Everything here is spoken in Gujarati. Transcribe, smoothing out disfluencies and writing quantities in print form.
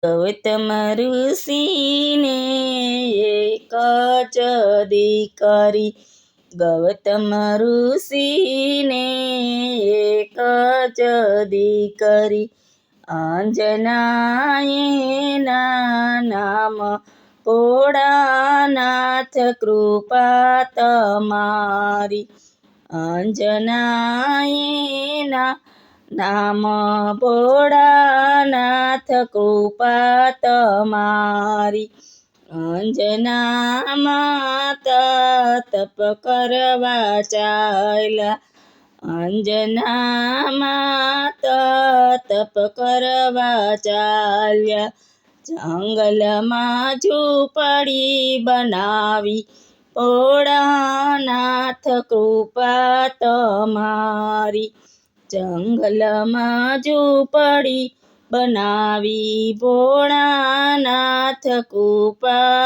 ગૌતમ ઋષિને એક જ દીકરી, ગૌતમ ઋષિને એક જ દીકરી, અંજના એના નામ, ભોળાનાથ કૃપા તમારી, અંજના એના નામ, ભોળાનાથ કૃપા તમારી, અંજના માતા તપ કરવા ચાલ્યા, અંજના માતા તપ કરવા ચાલ્યા, જંગલમાં ઝૂંપડી બનાવી, ભોળાનાથ કૃપા તમારી, જંગલમાં ઝૂંપડી બનાવી, ભોળાનાથ કૃપા